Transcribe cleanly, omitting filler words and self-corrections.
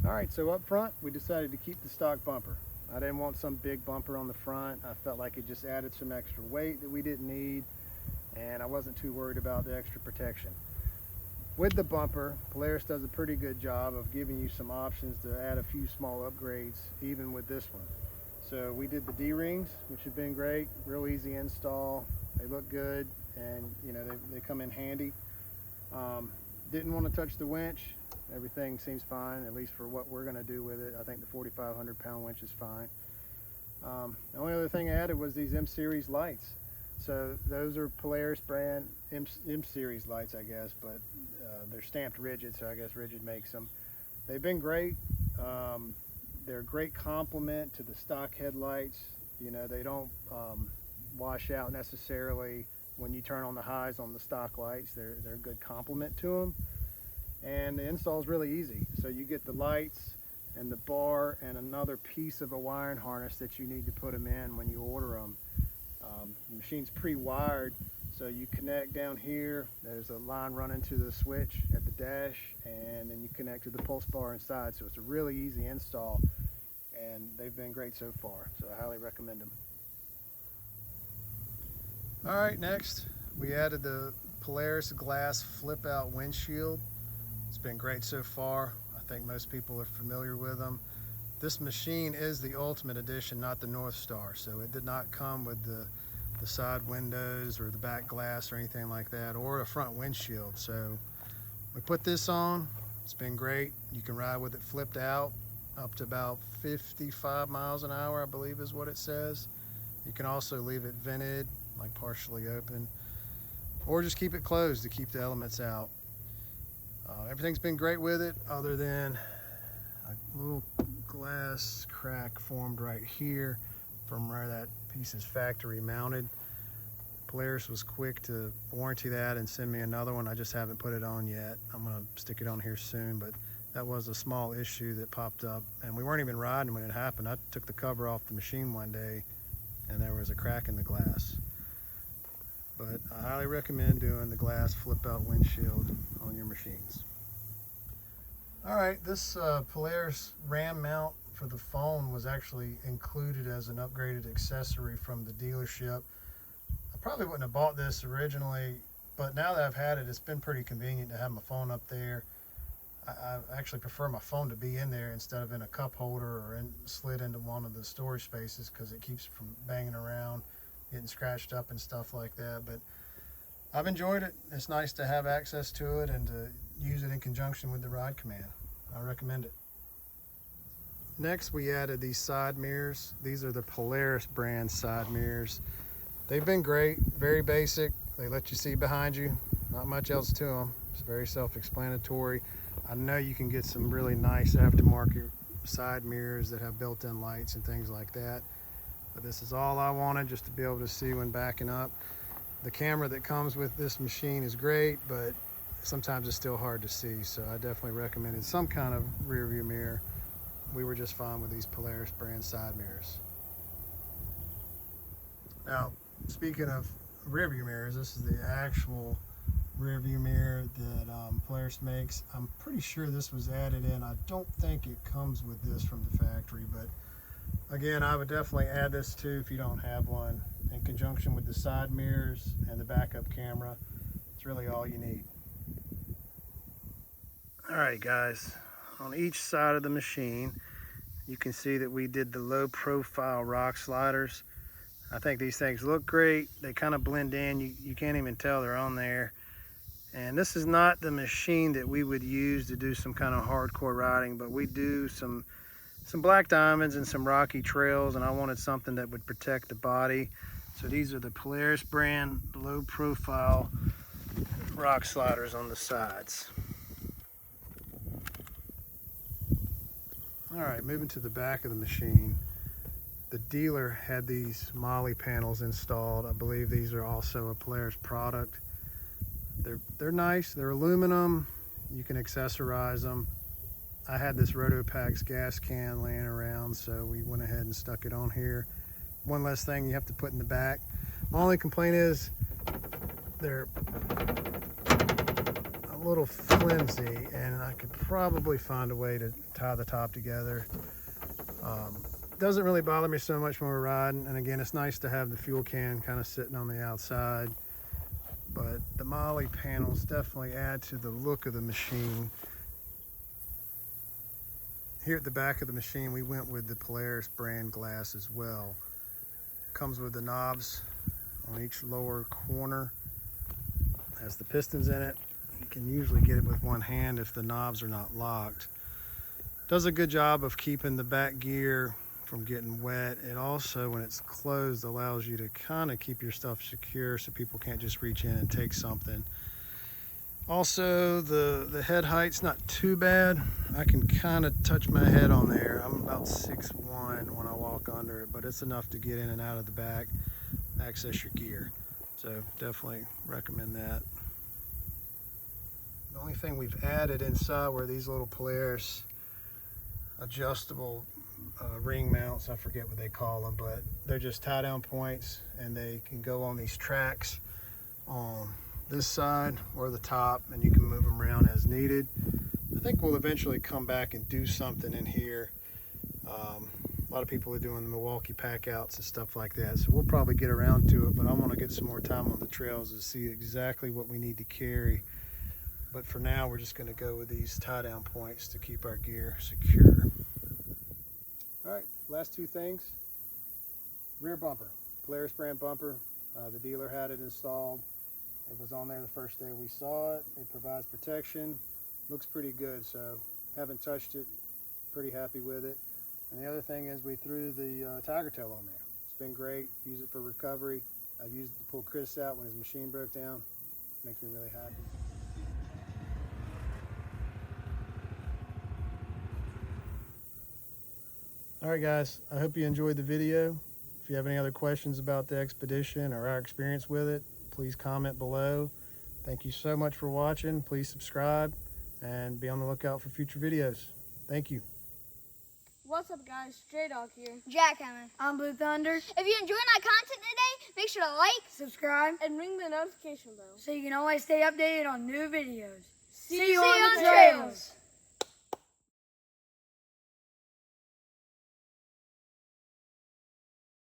All right, so up front, we decided to keep the stock bumper. I didn't want some big bumper on the front. I felt like it just added some extra weight that we didn't need, and I wasn't too worried about the extra protection. With the bumper, Polaris does a pretty good job of giving you some options to add a few small upgrades, even with this one. So we did the D-rings, which have been great, real easy install. They look good, and you know they come in handy. Didn't want to touch the winch. Everything seems fine, at least for what we're going to do with it. I think the 4,500 pound winch is fine. The only other thing I added was these M series lights. So those are Polaris brand M series lights, I guess, but they're stamped Rigid, so I guess Rigid makes them. They've been great. They're a great complement to the stock headlights. You know, they don't wash out necessarily when you turn on the highs on the stock lights. They're a good complement to them. And the install is really easy. So you get the lights and the bar and another piece of a wiring harness that you need to put them in when you order them. The machine's pre-wired, so you connect down here. There's a line running to the switch at the dash, and then you connect to the pulse bar inside. So it's a really easy install, and they've been great so far. So I highly recommend them. All right, next we added the Polaris glass flip out windshield. It's been great so far. I think most people are familiar with them. This machine is the Ultimate Edition, not the North Star, so it did not come with the side windows or the back glass or anything like that, or a front windshield. So we put this on. It's been great. You can ride with it flipped out up to about 55 miles an hour, I believe is what it says. You can also leave it vented, like partially open, or just keep it closed to keep the elements out. Everything's been great with it, other than a little glass crack formed right here from where that piece is factory mounted. Polaris was quick to warranty that and send me another one. I just haven't put it on yet. I'm gonna stick it on here soon, but that was a small issue that popped up, and we weren't even riding when it happened. I took the cover off the machine one day and there was a crack in the glass. But I highly recommend doing the glass flip out windshield on your machines. All right, this Polaris RAM mount for the phone was actually included as an upgraded accessory from the dealership. I probably wouldn't have bought this originally, but now that I've had it, it's been pretty convenient to have my phone up there. I actually prefer my phone to be in there instead of in a cup holder or slid into one of the storage spaces, because it keeps it from banging around, getting scratched up and stuff like that. But I've enjoyed it. It's nice to have access to it and to use it in conjunction with the ride command. I recommend it. Next, we added these side mirrors. These are the Polaris brand side mirrors. They've been great, very basic. They let you see behind you, not much else to them. It's very self-explanatory. I know you can get some really nice aftermarket side mirrors that have built-in lights and things like that, but this is all I wanted, just to be able to see when backing up. The camera that comes with this machine is great, but sometimes it's still hard to see, so I definitely recommended some kind of rear view mirror. We were just fine with these Polaris brand side mirrors. Now, speaking of rear view mirrors, this is the actual rear view mirror that Polaris makes. I'm pretty sure this was added in. I don't think it comes with this from the factory, but again, I would definitely add this too if you don't have one, in conjunction with the side mirrors and the backup camera. It's really all you need. All right, guys, on each side of the machine, you can see that we did the low profile rock sliders. I think these things look great. They kind of blend in. You can't even tell they're on there. And this is not the machine that we would use to do some kind of hardcore riding, but we do some black diamonds and some rocky trails, and I wanted something that would protect the body. So these are the Polaris brand low profile rock sliders on the sides. All right, moving to the back of the machine. The dealer had these Molle panels installed. I believe these are also a Polaris product. They're nice. They're aluminum. You can accessorize them. I had this Rotopax gas can laying around, so we went ahead and stuck it on here. One less thing you have to put in the back. My only complaint is they're a little flimsy, and I could probably find a way to tie the top together. Doesn't really bother me so much when we're riding, and again, it's nice to have the fuel can kind of sitting on the outside. But the Molle panels definitely add to the look of the machine. Here at the back of the machine, we went with the Polaris brand glass as well. Comes with the knobs on each lower corner. Has the pistons in it. You can usually get it with one hand if the knobs are not locked. Does a good job of keeping the back gear from getting wet. It also, when it's closed, allows you to kind of keep your stuff secure so people can't just reach in and take something. Also, the head height's not too bad. I can kind of touch my head on there. I'm about 6'1" when I walk under it, but it's enough to get in and out of the back, access your gear. So definitely recommend that. The only thing we've added inside were these little Polaris adjustable ring mounts. I forget what they call them, but they're just tie down points, and they can go on these tracks on this side or the top, and you can move them around as needed. I think we'll eventually come back and do something in here. A lot of people are doing the Milwaukee pack outs and stuff like that, so we'll probably get around to it, but I want to get some more time on the trails to see exactly what we need to carry. But for now, we're just going to go with these tie down points to keep our gear secure. All right, last two things. Rear bumper, Polaris brand bumper. The dealer had it installed. It was on there the first day we saw it. It provides protection. Looks pretty good, so haven't touched it. Pretty happy with it. And the other thing is we threw the TigerTail on there. It's been great. Use it for recovery. I've used it to pull Chris out when his machine broke down. Makes me really happy. All right, guys, I hope you enjoyed the video. If you have any other questions about the Xpedition or our experience with it, please comment below. Thank you so much for watching. Please subscribe and be on the lookout for future videos. Thank you. What's up, guys? Stray Dog here. Jackhammer. I'm Blue Thunder. If you enjoyed my content today, make sure to like, Subscribe, and ring the notification bell so you can always stay updated on new videos. See you on the trails.